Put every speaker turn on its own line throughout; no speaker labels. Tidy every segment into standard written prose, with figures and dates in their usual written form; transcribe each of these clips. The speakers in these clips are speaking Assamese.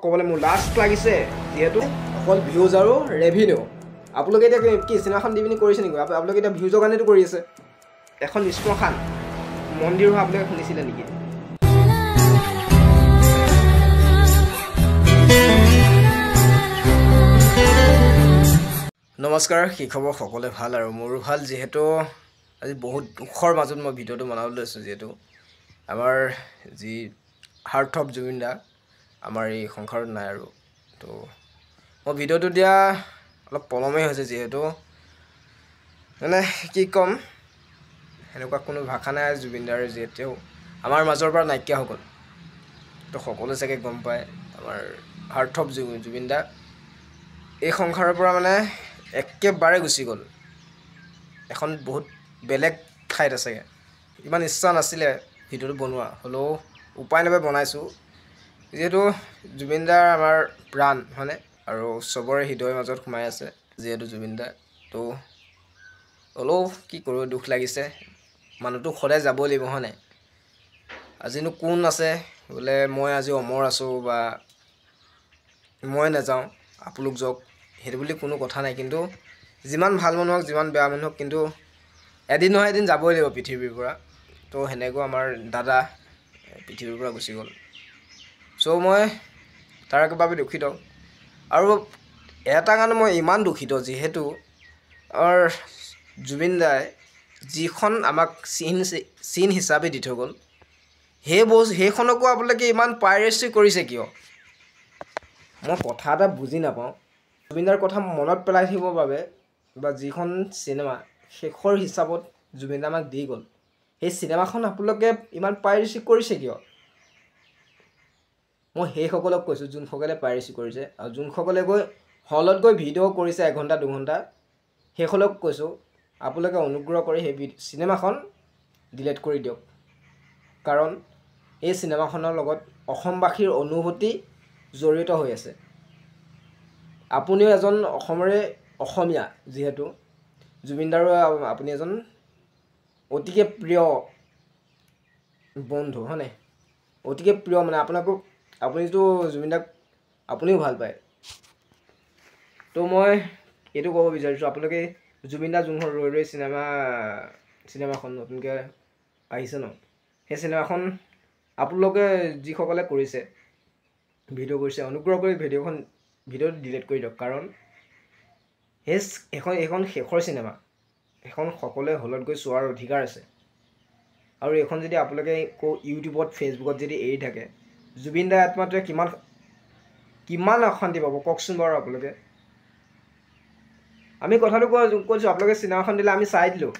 ক'বলৈ মোৰ লাষ্ট লাগিছে যিহেতু অকল ভিউজ আৰু ৰেভিনিউ আপোনালোকে এতিয়া কি চিনেমাখন দি পিনি কৰিছে নেকি আপোনালোকে এতিয়া ভিউজৰ কাৰণেতো কৰি আছে এখন শ্মশান মন্দিৰো আপোনালোকে শুনিছিলে নেকি নমস্কাৰ কি খবৰ সকলোৱে ভাল আৰু মোৰো ভাল যিহেতু আজি বহুত দুখৰ মাজত মই ভিডিঅ'টো বনাবলৈ লৈছোঁ যিহেতু আমাৰ যি হাৰ্ট অফ জুবিন দা আমাৰ এই সংসাৰত নাই আৰু তো মই ভিডিঅ'টো দিয়া অলপ পলমেই হৈছে যিহেতু মানে কি ক'ম এনেকুৱা কোনো ভাষা নাই জুবিন দাৰ যিহেতু আমাৰ মাজৰ পৰা নাইকিয়া হৈ গ'ল তো সকলোৱে চাগে গম পায় আমাৰ হাৰ্ট অফ জুবিন দা এই সংসাৰৰ পৰা মানে একেবাৰে গুচি গ'ল এখন বহুত বেলেগ ঠাইত আছেগৈ ইমান ইচ্ছা নাছিলে ভিডিঅ'টো বনোৱা হ'লেও উপায় নাপাই বনাইছোঁ যিহেতু জুবিন দাৰ আমাৰ প্ৰাণ হয়নে আৰু চবৰে হৃদয়ৰ মাজত সোমাই আছে যিহেতু জুবিন দা তো হ'লেও কি কৰোঁ দুখ লাগিছে মানুহটো সদায় যাবই লাগিব হয়নে আজিনো কোন আছে বোলে মই আজি অমৰ আছোঁ বা মই নাযাওঁ আপোনালোক যাওক সেইটো বুলি কোনো কথা নাই কিন্তু যিমান ভাল মানুহ হওক যিমান বেয়া মানুহ হওক কিন্তু এদিন নহয় এদিন যাবই লাগিব পৃথিৱীৰ পৰা তো সেনেকুৱা আমাৰ দাদা পৃথিৱীৰ পৰা গুচি গ'ল চ' মই তাৰ বাবে দুখিত আৰু এটা কাৰণে মই ইমান দুখিত যিহেতু আমাৰ জুবিন দাই যিখন আমাক চিন হিচাপে দি থৈ গ'ল সেইখনকো আপোনালোকে ইমান পাইৰেচি কৰিছে কিয় মই কথা এটা বুজি নাপাওঁ জুবিন দাৰ কথা মনত পেলাই থাকিবৰ বাবে বা যিখন চিনেমা শেষৰ হিচাপত জুবিন দা আমাক দি গ'ল সেই চিনেমাখন আপোনালোকে ইমান পাইৰেচি কৰিছে কিয় মই সেইসকলক কৈছোঁ যোনসকলে পাইৰেচি কৰিছে আৰু যোনসকলে গৈ হলত গৈ ভিডিঅ' কৰিছে 1 ঘণ্টা 2 ঘণ্টা সেইসকলক কৈছোঁ আপোনালোকে অনুগ্ৰহ কৰি সেই চিনেমাখন ডিলিট কৰি দিয়ক কাৰণ এই চিনেমাখনৰ লগত অসমবাসীৰ অনুভূতি জড়িত হৈ আছে আপুনিও এজন অসমীয়া যিহেতু জুবিন দাৰো আপুনি এজন অতিকে প্ৰিয় বন্ধু হয়নে অতিকে প্ৰিয় মানে আপুনিতো জুবিন দাক আপুনিও ভাল পায় তো মই এইটো ক'ব বিচাৰিছোঁ আপোনালোকে জুবিন দা যোনখন ৰৈ ৰৈ চিনেমাখন নতুনকৈ আহিছে ন সেই চিনেমাখন আপোনালোকে যিসকলে কৰিছে ভিডিঅ' কৰিছে অনুগ্ৰহ কৰি ভিডিঅ'টো ডিলিট কৰি দিয়ক কাৰণ এইখন শেষৰ চিনেমা এখন সকলোৱে হলত গৈ চোৱাৰ অধিকাৰ আছে আৰু এইখন যদি আপোনালোকে ইউটিউবত ফেচবুকত যদি এৰি থাকে জুবিন দাৰ আত্মাটোৱে কিমান অশান্তি পাব কওকচোন বাৰু আপোনালোকে আমি কথাটো কৈছোঁ আপোনালোকে চিনেমাখন দিলে আমি চাই দিলোঁ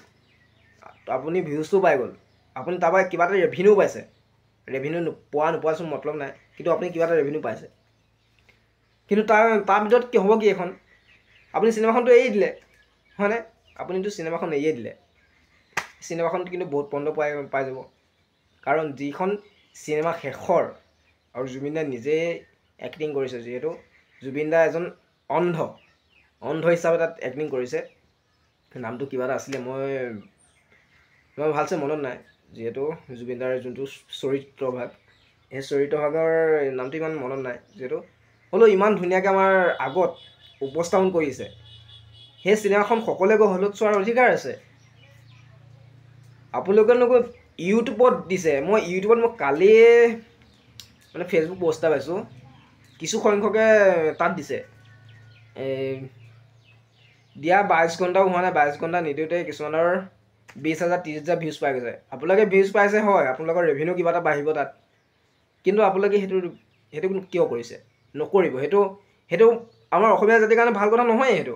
আপুনি ভিউজটো পাই গ'ল আপুনি তাৰপৰা কিবা এটা ৰেভিনিউ পাইছে ৰেভিনিউ নোপোৱাচোন মতলব নাই কিন্তু আপুনি কিবা এটা ৰেভিনিউ পাইছে কিন্তু তাৰ ভিতৰত কি হ'ব কি এখন আপুনি চিনেমাখনটো এৰি দিলে হয়নে আপুনিতো চিনেমাখন এৰিয়ে দিলে চিনেমাখনত কিন্তু বহুত পণ্ড পাই যাব কাৰণ যিখন চিনেমা শেষৰ আৰু জুবিন দাই নিজে এক্টিং কৰিছে যিহেতু জুবিন দা এজন অন্ধ হিচাপে তাত এক্টিং কৰিছে নামটো কিবা এটা আছিলে মই ভালছে মনত নাই যিহেতু জুবিন দাৰ যোনটো চৰিত্ৰভাগ সেই চৰিত্ৰভাগৰ নামটো ইমান মনত নাই যিহেতু হ'লেও ইমান ধুনীয়াকৈ আমাৰ আগত উপস্থাপন কৰিছে সেই চিনেমাখন সকলোৱে গৈ হলত চোৱাৰ অধিকাৰ আছে আপোনালোকে নগৈ ইউটিউবত দিছে মই কালিয়ে মানে ফেচবুক পোষ্ট এটা পাইছোঁ কিছু সংখ্যকে তাত দিছে দিয়া 22 ঘণ্টাও হোৱা নাই 22 ঘণ্টা নিদিওঁতে কিছুমানৰ 20,000 30,000 ভিউজ পাই গৈছে আপোনালোকে ভিউজ পাইছে হয় আপোনালোকৰ ৰেভিনিউ কিবা এটা বাঢ়িব তাত কিন্তু আপোনালোকে সেইটো কিয় কৰিছে নকৰিব সেইটো আমাৰ অসমীয়া জাতিৰ কাৰণে ভাল কথা নহয় সেইটো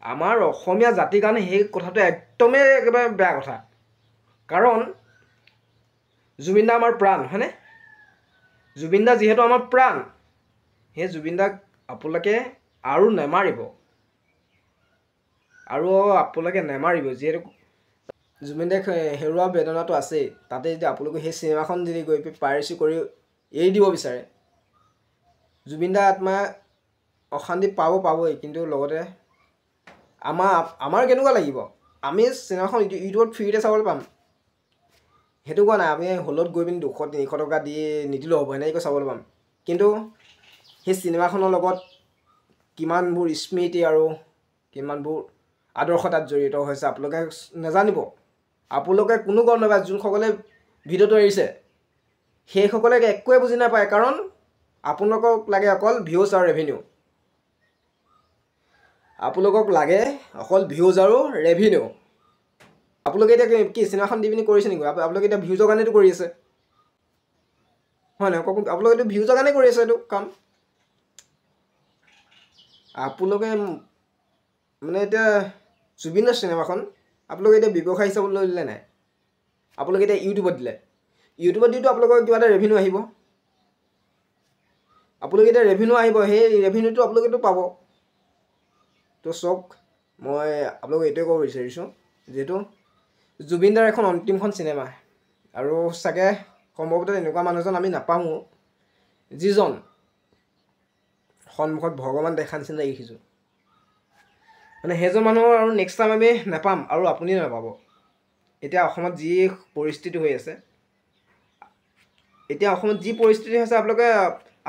আমাৰ অসমীয়া জাতিৰ কাৰণে সেই কথাটো একদমেই একেবাৰে বেয়া কথা কাৰণ জুবিন দা আমাৰ প্ৰাণ হয়নে জুবিন দা যিহেতু আমাৰ প্ৰাণ সেই জুবিন দাক আপোনালোকে আৰু নেমাৰিব যিহেতু জুবিন দাক হেৰুৱা বেদনাটো আছেই তাতে যদি আপোনালোকে সেই চিনেমাখন যদি গৈ পাইৰেচি কৰি এৰি দিব বিচাৰে জুবিন দাৰ আত্মা অশান্তি পাবই কিন্তু লগতে আমাৰ কেনেকুৱা লাগিব আমি চিনেমাখন ইউটিউবত ফ্ৰীতে চাবলৈ পাম সেইটো কোৱা নাই আমি হলত গৈ পিনি 200-300 টকা দি নিদিলেও হ'ব এনেকৈ চাবলৈ পাম কিন্তু সেই চিনেমাখনৰ লগত কিমানবোৰ স্মৃতি আৰু কিমানবোৰ আদৰ্শ তাত জড়িত হৈছে আপোনালোকে নাজানিব। আপোনালোকে কোনো গম নাপায়। যোনসকলে ভিডিঅ'টো এৰিছে সেইসকলে একোৱে বুজি নাপায়, কাৰণ আপোনালোকক লাগে অকল ভিউজ আৰু ৰেভিনিউ। আপোনালোকক লাগে অকল ভিউজ আৰু ৰেভিনিউ। আপোনালোকে এতিয়া কি চিনেমাখন দি পিনি কৰিছে নেকি? আপোনালোকে এতিয়া ভিউজৰ কাৰণেতো কৰি আছে, হয় নহয়? কওক, আপোনালোকে এইটো ভিউজৰ কাৰণে কৰি আছে এইটো কাম। আপোনালোকে মানে এতিয়া জুবিন দাৰ চিনেমাখন আপোনালোকে এতিয়া ব্যৱসায় হিচাপত লৈ দিলে নাই? আপোনালোকে এতিয়া ইউটিউবত দিলে, ইউটিউবত দিটো আপোনালোকৰ কিবা এটা ৰেভিনিউ আহিব। আপোনালোকে এতিয়া ৰেভিনিউ আহিব, সেই ৰেভিনিউটো আপোনালোকেতো পাব। তো চাওক, মই আপোনালোকক এইটোৱে ক'ব বিচাৰিছোঁ, যিহেতু জুবিন দাৰ এখন অন্তিমখন চিনেমা, আৰু চাগে সম্ভৱতঃ এনেকুৱা মানুহজন আমি নাপাওঁ যিজন সন্মুখত ভগৱান দেখা নিচিনা দেখিছোঁ। মানে সেইজন মানুহৰ আৰু নেক্সট টাইম আমি নাপাম, আৰু আপুনিও নাপাব। এতিয়া অসমত যি পৰিস্থিতি হৈ আছে, আপোনালোকে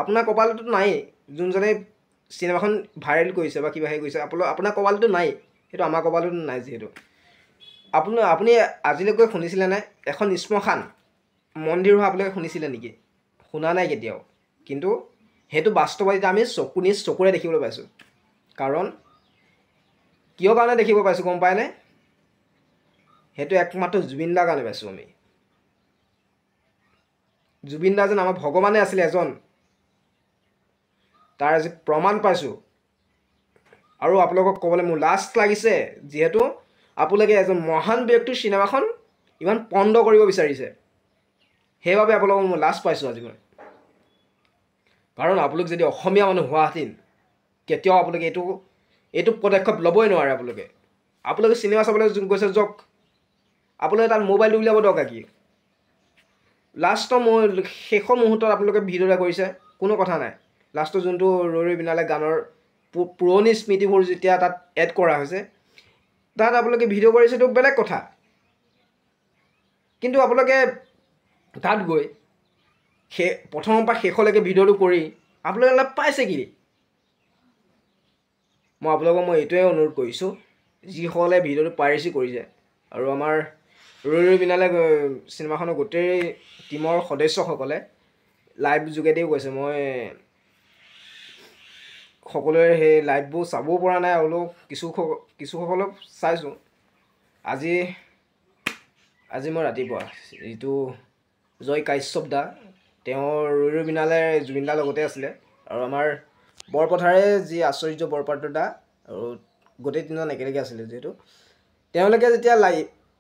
আপোনাৰ কপালতো নাই। যোনজনে চিনেমাখন ভাইৰেল কৰিছে বা কিবা হেৰি কৰিছে, আপোনাৰ কপালতো নাই। সেইটো আমাৰ কপালতো নাই। যিহেতু আপুনি আজিলৈকে শুনিছিলে নাই এখন শ্মশান মন্দিৰ হোৱা আপোনালোকে শুনিছিলে নেকি? শুনা নাই কেতিয়াও। কিন্তু সেইটো বাস্তৱত আমি নিজ চকুৰে দেখিবলৈ পাইছোঁ। কাৰণ কিয় কাৰণে দেখিব পাইছোঁ গম পায়নে? সেইটো একমাত্ৰ জুবিন দাৰ কাৰণে পাইছোঁ আমি। জুবিন দা যেন আমাৰ ভগৱানে আছিলে এজন, তাৰ আজি প্ৰমাণ পাইছোঁ। আৰু আপোনালোকক ক'বলৈ মোৰ লাজ লাগিছে, যিহেতু আপোনালোকে এজন মহান ব্যক্তিৰ চিনেমাখন ইমান পণ্ড কৰিব বিচাৰিছে। সেইবাবে আপোনালোকক মই লাজ পাইছোঁ আজি মই। কাৰণ আপোনালোক যদি অসমীয়া মানুহ হোৱাহেঁতেন কেতিয়াও আপোনালোকে এইটো পদক্ষেপ ল'বই নোৱাৰে। আপোনালোকে চিনেমা চাবলৈ গৈছে যাওক, আপোনালোকে তাত মোবাইলটো উলিয়াব দৰকাৰ কি? শেষৰ মুহূৰ্তত আপোনালোকে ভিডিঅ' এটা কৰিছে, কোনো কথা নাই। লাষ্টৰ যোনটো ৰৈ ৰৈ বিনালে গানৰ পুৰণি স্মৃতিবোৰ যেতিয়া তাত এড কৰা হৈছে, তাত আপোনালোকে ভিডিঅ' কৰিছে, এইটো বেলেগ কথা। কিন্তু আপোনালোকে তাত গৈ প্ৰথমৰ পৰা শেষলৈকে ভিডিঅ'টো কৰি আপোনালোকে লাভ পাইছে কি? মই আপোনালোকক এইটোৱে অনুৰোধ কৰিছোঁ, যিসকলে ভিডিঅ'টো পাইৰেচি কৰিছে, আৰু আমাৰ ৰৈ ৰৈ বিনালে চিনেমাখনৰ গোটেই টীমৰ সদস্যসকলে লাইভ যোগেদিও কৈছে, মই সকলোৰে সেই লাইভবোৰ চাবও পৰা নাই, আৰু কিছুসকলক চাইছোঁ। আজি মই ৰাতিপুৱা যিটো জয় কাশ্যপ দা, তেওঁৰ ৰৈ ৰৈ বিনালে জুবিন দাৰ লগতে আছিলে, আৰু আমাৰ বৰপথাৰে যি আশ্চৰ্য বৰপাত্ৰ দা, আৰু গোটেই তিনিজন একেলগে আছিলে। যিহেতু তেওঁলোকে যেতিয়া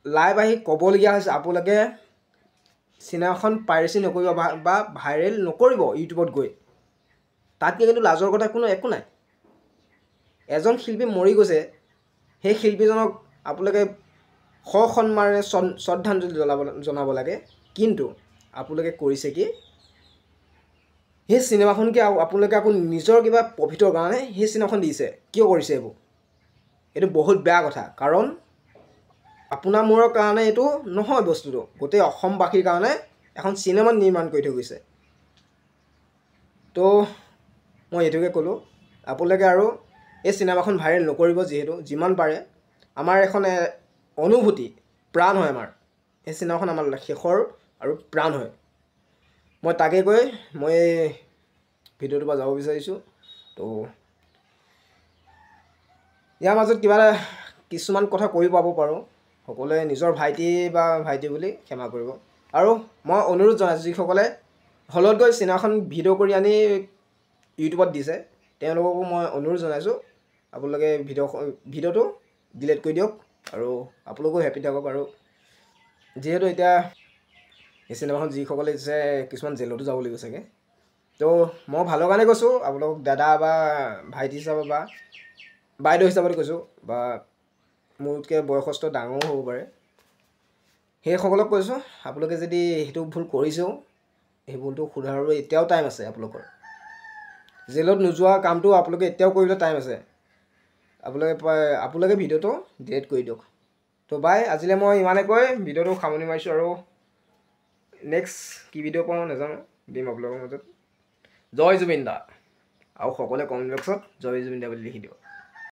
লাইভ আহি ক'বলগীয়া হৈছে, আপোনালোকে চিনেমাখন পাইৰেচি নকৰিব বা ভাইৰেল নকৰিব ইউটিউবত গৈ, তাতকৈ কিন্তু লাজৰ কথা একো নাই। এজন শিল্পী মৰি গৈছে, সেই শিল্পীজনক আপোনালোকে সসন্মানেৰে শ্ৰদ্ধাঞ্জলি জনাব লাগে। কিন্তু আপোনালোকে কৰিছে কি? সেই চিনেমাখনকে আপোনালোকে আকৌ নিজৰ কিবা প্ৰফিটৰ কাৰণে সেই চিনেমাখন দিছে। কিয় কৰিছে এইবোৰ? এইটো বহুত বেয়া কথা। কাৰণ আপোনাৰ মোৰৰ কাৰণে এইটো নহয়, বস্তুটো গোটেই অসমবাসীৰ কাৰণে এখন চিনেমা নিৰ্মাণ কৰি থৈ গৈছে। তো মই এইটোকে ক'লোঁ, আপোনালোকে আৰু এই চিনেমাখন ভাইৰেল নকৰিব। যিহেতু যিমান পাৰে আমাৰ এখন অনুভূতি, প্ৰাণ হয় আমাৰ। এই চিনেমাখন আমাৰ শেষৰ আৰু প্ৰাণ হয়। মই তাকে কৈ মই ভিডিঅ'টোৰ পৰা যাব বিচাৰিছোঁ। তো ইয়াৰ মাজত কিছুমান কথা কৈ পাব পাৰোঁ, সকলোৱে নিজৰ ভাইটি বুলি ক্ষমা কৰিব। আৰু মই অনুৰোধ জনাইছোঁ, যিসকলে হলত গৈ চিনেমাখন ভিডিঅ' কৰি আনি ইউটিউবত দিছে, তেওঁলোককো মই অনুৰোধ জনাইছোঁ, আপোনালোকে ভিডিঅ'টো ডিলিট কৰি দিয়ক, আৰু আপোনালোকো হেপ্পী থাকক। আৰু যিহেতু এতিয়া এই চিনেমাখন যিসকলে দিছে, কিছুমান জেলতো যাব লাগিব চাগে। তো মই ভালৰ কাৰণে কৈছোঁ, আপোনালোকক দাদা বা ভাইটি হিচাপে বা বাইদেউ হিচাপত কৈছোঁ, বা মোতকৈ বয়সস্থ ডাঙৰো হ'ব পাৰে, সেইসকলক কৈছোঁ, আপোনালোকে যদি সেইটো ভুল কৰিছেও, সেই ভুলটো শুধৰাবলৈ এতিয়াও টাইম আছে। জেলত নোযোৱা কামটো আপোনালোকে এতিয়াও কৰিবলৈ টাইম আছে। আপোনালোকে ভিডিঅ'টো ডিলিট কৰি দিয়ক। তো বাই, আজিলৈ মই ইমানে কৈ ভিডিঅ'টো সামৰণি মাৰিছোঁ, আৰু নেক্সট কি ভিডিঅ' পাওঁ নাজানো, দিম আপোনালোকৰ মাজত। জয় জুবিন দা আৰু সকলোৱে কমেণ্ট বক্সত জয় জুবিন দা বুলি লিখি দিব।